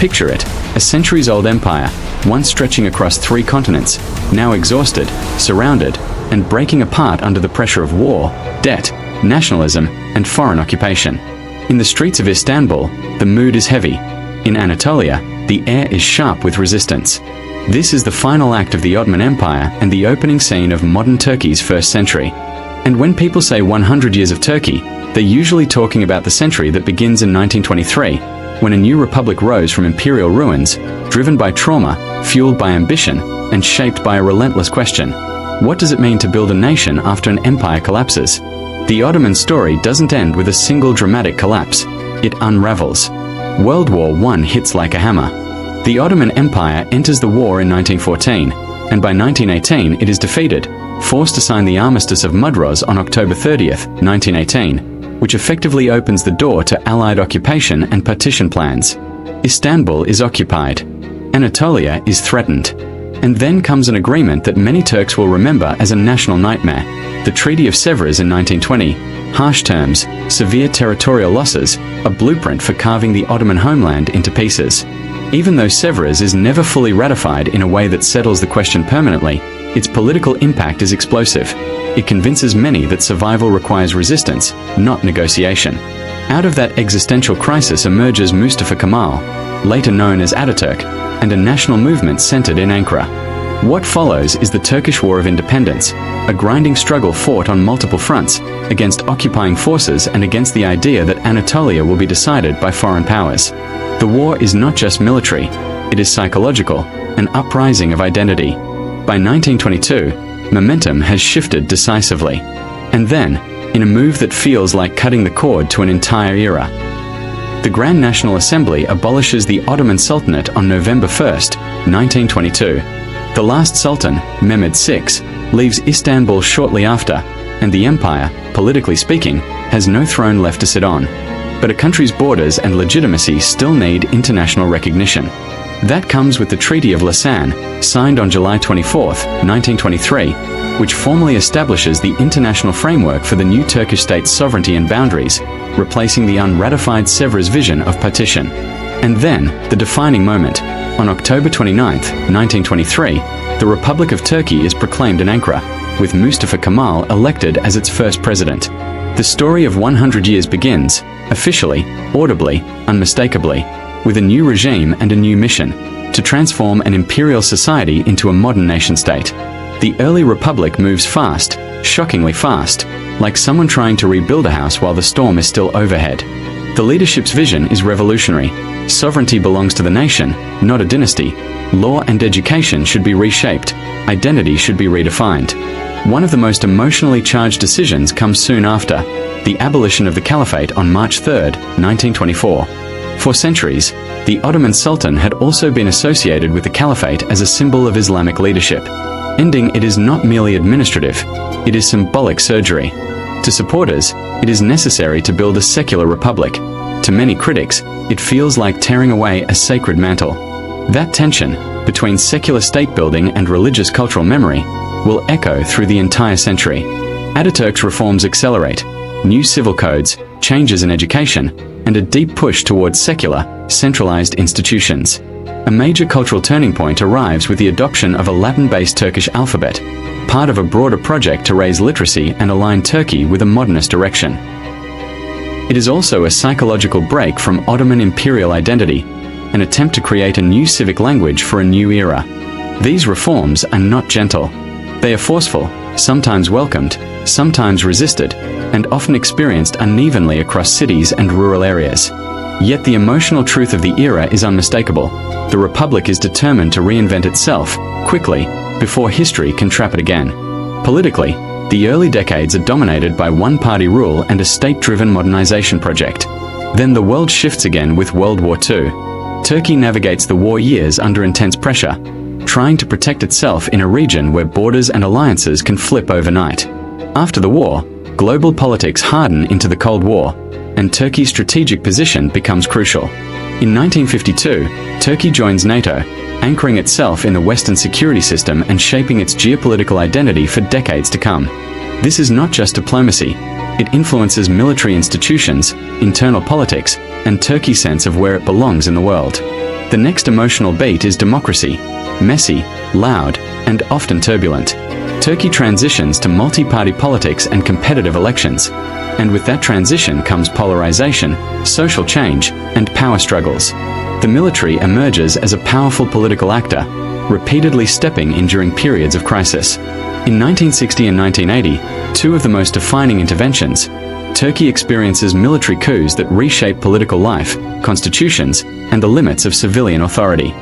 Picture it, a centuries-old empire, once stretching across 3 continents, now exhausted, surrounded, and breaking apart under the pressure of war, debt, nationalism, and foreign occupation. In the streets of Istanbul, the mood is heavy. In Anatolia, the air is sharp with resistance. This is the final act of the Ottoman Empire and the opening scene of modern Turkey's first century. And when people say 100 years of Turkey, they're usually talking about the century that begins in 1923, when a new republic rose from imperial ruins, driven by trauma, fueled by ambition, and shaped by a relentless question: what does it mean to build a nation after an empire collapses? The Ottoman story doesn't end with a single dramatic collapse. It unravels. World War I hits like a hammer. The Ottoman Empire enters the war in 1914, and by 1918 it is defeated, forced to sign the Armistice of Mudros on October 30th, 1918, which effectively opens the door to Allied occupation and partition plans. Istanbul is occupied. Anatolia is threatened. And then comes an agreement that many Turks will remember as a national nightmare: the Treaty of Sèvres in 1920. Harsh terms, severe territorial losses, a blueprint for carving the Ottoman homeland into pieces. Even though Sèvres is never fully ratified in a way that settles the question permanently, its political impact is explosive. It convinces many that survival requires resistance, not negotiation. Out of that existential crisis emerges Mustafa Kemal, later known as Ataturk, and a national movement centered in Ankara. What follows is the Turkish War of Independence, a grinding struggle fought on multiple fronts, against occupying forces and against the idea that Anatolia will be decided by foreign powers. The war is not just military, it is psychological, an uprising of identity. By 1922, momentum has shifted decisively. And then, in a move that feels like cutting the cord to an entire era, the Grand National Assembly abolishes the Ottoman Sultanate on November 1st, 1922. The last Sultan, Mehmed VI, leaves Istanbul shortly after, and the empire, politically speaking, has no throne left to sit on. But a country's borders and legitimacy still need international recognition. That comes with the Treaty of Lausanne, signed on July 24, 1923, which formally establishes the international framework for the new Turkish state's sovereignty and boundaries, replacing the unratified Sèvres vision of partition. And then, the defining moment. On October 29, 1923, the Republic of Turkey is proclaimed in Ankara, with Mustafa Kemal elected as its first president. The story of 100 years begins, officially, audibly, unmistakably, with a new regime and a new mission: to transform an imperial society into a modern nation-state. The early republic moves fast, shockingly fast, like someone trying to rebuild a house while the storm is still overhead. The leadership's vision is revolutionary. Sovereignty belongs to the nation, not a dynasty. Law and education should be reshaped. Identity should be redefined. One of the most emotionally charged decisions comes soon after: the abolition of the Caliphate on March 3, 1924. For centuries, the Ottoman Sultan had also been associated with the Caliphate as a symbol of Islamic leadership. Ending it is not merely administrative, it is symbolic surgery. To supporters, it is necessary to build a secular republic. To many critics, it feels like tearing away a sacred mantle. That tension, between secular state building and religious cultural memory, will echo through the entire century. Ataturk's reforms accelerate: new civil codes, changes in education, and a deep push towards secular, centralized institutions. A major cultural turning point arrives with the adoption of a Latin-based Turkish alphabet, part of a broader project to raise literacy and align Turkey with a modernist direction. It is also a psychological break from Ottoman imperial identity, an attempt to create a new civic language for a new era. These reforms are not gentle. They are forceful, sometimes welcomed, sometimes resisted, and often experienced unevenly across cities and rural areas. Yet the emotional truth of the era is unmistakable. The Republic is determined to reinvent itself, quickly, before history can trap it again. Politically, the early decades are dominated by one-party rule and a state-driven modernization project. Then the world shifts again with World War II. Turkey navigates the war years under intense pressure, trying to protect itself in a region where borders and alliances can flip overnight. After the war, global politics harden into the Cold War, and Turkey's strategic position becomes crucial. In 1952, Turkey joins NATO, anchoring itself in the Western security system and shaping its geopolitical identity for decades to come. This is not just diplomacy. It influences military institutions, internal politics, and Turkey's sense of where it belongs in the world. The next emotional beat is democracy. Messy, loud, and often turbulent. Turkey transitions to multi-party politics and competitive elections. And with that transition comes polarization, social change, and power struggles. The military emerges as a powerful political actor, repeatedly stepping in during periods of crisis. In 1960 and 1980, two of the most defining interventions, Turkey experiences military coups that reshape political life, constitutions, and the limits of civilian authority.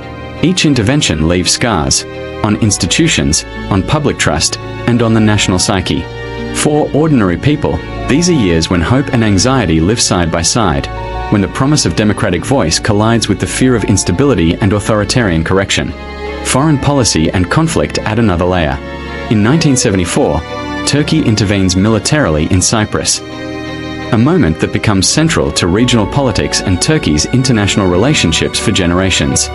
Each intervention leaves scars on institutions, on public trust, and on the national psyche. For ordinary people, these are years when hope and anxiety live side by side, when the promise of democratic voice collides with the fear of instability and authoritarian correction. Foreign policy and conflict add another layer. In 1974, Turkey intervenes militarily in Cyprus, a moment that becomes central to regional politics and Turkey's international relationships for generations.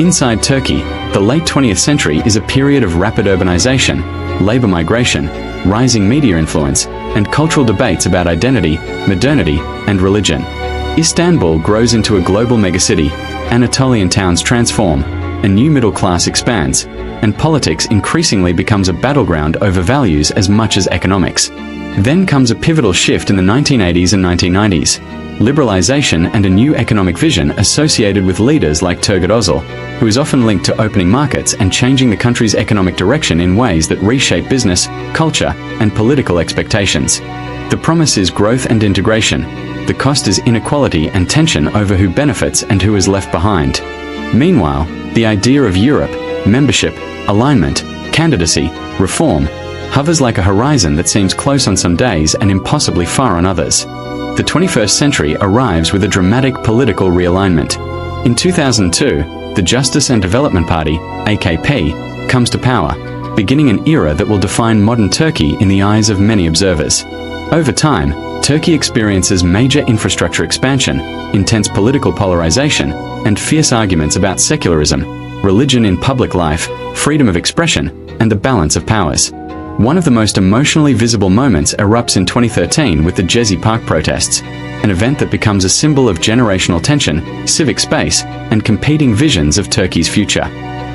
Inside Turkey, the late 20th century is a period of rapid urbanization, labor migration, rising media influence, and cultural debates about identity, modernity, and religion. Istanbul grows into a global megacity, Anatolian towns transform, a new middle class expands, and politics increasingly becomes a battleground over values as much as economics. Then comes a pivotal shift in the 1980s and 1990s. Liberalization and a new economic vision associated with leaders like Turgut Özal, who is often linked to opening markets and changing the country's economic direction in ways that reshape business, culture, and political expectations. The promise is growth and integration. The cost is inequality and tension over who benefits and who is left behind. Meanwhile, the idea of Europe, membership, alignment, candidacy, reform, hovers like a horizon that seems close on some days and impossibly far on others. The 21st century arrives with a dramatic political realignment. In 2002, the Justice and Development Party, AKP, comes to power, beginning an era that will define modern Turkey in the eyes of many observers. Over time, Turkey experiences major infrastructure expansion, intense political polarization, and fierce arguments about secularism, religion in public life, freedom of expression, and the balance of powers. One of the most emotionally visible moments erupts in 2013 with the Gezi Park protests, an event that becomes a symbol of generational tension, civic space, and competing visions of Turkey's future.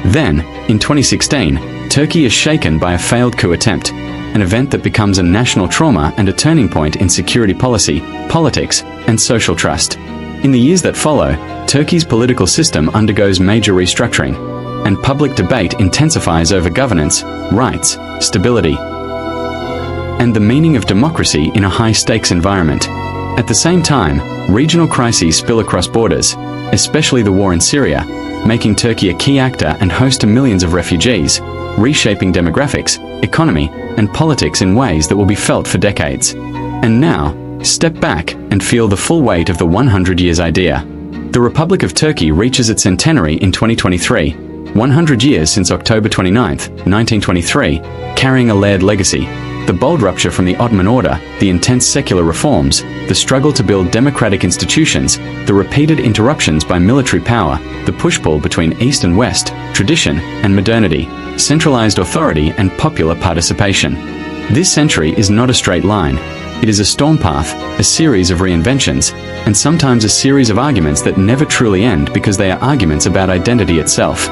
Then, in 2016, Turkey is shaken by a failed coup attempt, an event that becomes a national trauma and a turning point in security policy, politics, and social trust. In the years that follow, Turkey's political system undergoes major restructuring, and public debate intensifies over governance, rights, stability, and the meaning of democracy in a high-stakes environment. At the same time, regional crises spill across borders, especially the war in Syria, making Turkey a key actor and host to millions of refugees, reshaping demographics, economy, and politics in ways that will be felt for decades. And now, step back and feel the full weight of the 100 years idea. The Republic of Turkey reaches its centenary in 2023, 100 years since October 29, 1923, carrying a layered legacy. The bold rupture from the Ottoman order, the intense secular reforms, the struggle to build democratic institutions, the repeated interruptions by military power, the push-pull between East and West, tradition and modernity, centralized authority and popular participation. This century is not a straight line. It is a storm path, a series of reinventions, and sometimes a series of arguments that never truly end because they are arguments about identity itself.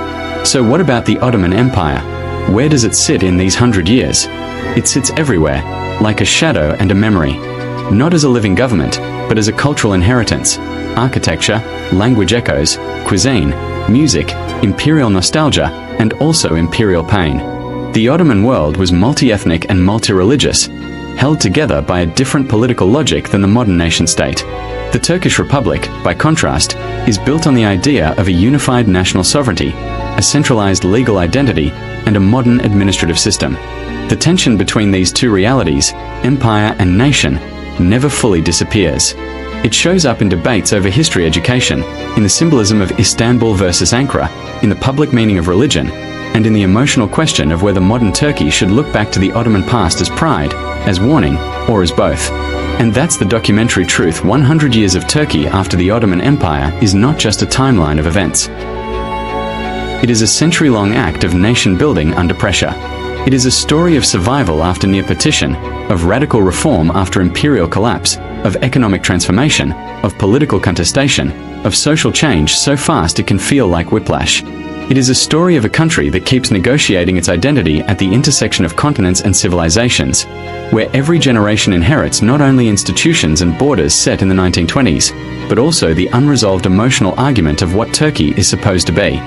So what about the Ottoman Empire? Where does it sit in these 100 years? It sits everywhere, like a shadow and a memory. Not as a living government, but as a cultural inheritance. Architecture, language echoes, cuisine, music, imperial nostalgia, and also imperial pain. The Ottoman world was multi-ethnic and multi-religious, held together by a different political logic than the modern nation-state. The Turkish Republic, by contrast, is built on the idea of a unified national sovereignty, a centralized legal identity, and a modern administrative system. The tension between these two realities, empire and nation, never fully disappears. It shows up in debates over history education, in the symbolism of Istanbul versus Ankara, in the public meaning of religion, and in the emotional question of whether modern Turkey should look back to the Ottoman past as pride, as warning, or as both. And that's the documentary truth. 100 Years of Turkey After the Ottoman Empire is not just a timeline of events. It is a century-long act of nation-building under pressure. It is a story of survival after near partition, of radical reform after imperial collapse, of economic transformation, of political contestation, of social change so fast it can feel like whiplash. It is a story of a country that keeps negotiating its identity at the intersection of continents and civilizations, where every generation inherits not only institutions and borders set in the 1920s, but also the unresolved emotional argument of what Turkey is supposed to be.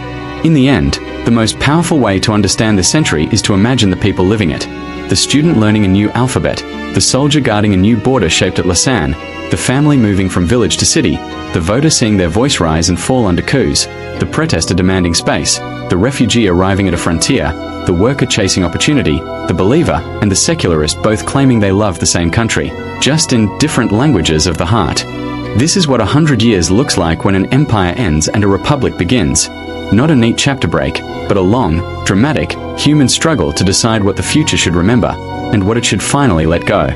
In the end, the most powerful way to understand this century is to imagine the people living it. The student learning a new alphabet, the soldier guarding a new border shaped at Lausanne, the family moving from village to city, the voter seeing their voice rise and fall under coups, the protester demanding space, the refugee arriving at a frontier, the worker chasing opportunity, the believer and the secularist both claiming they love the same country, just in different languages of the heart. This is what 100 years looks like when an empire ends and a republic begins. Not a neat chapter break, but a long, dramatic, human struggle to decide what the future should remember, and what it should finally let go.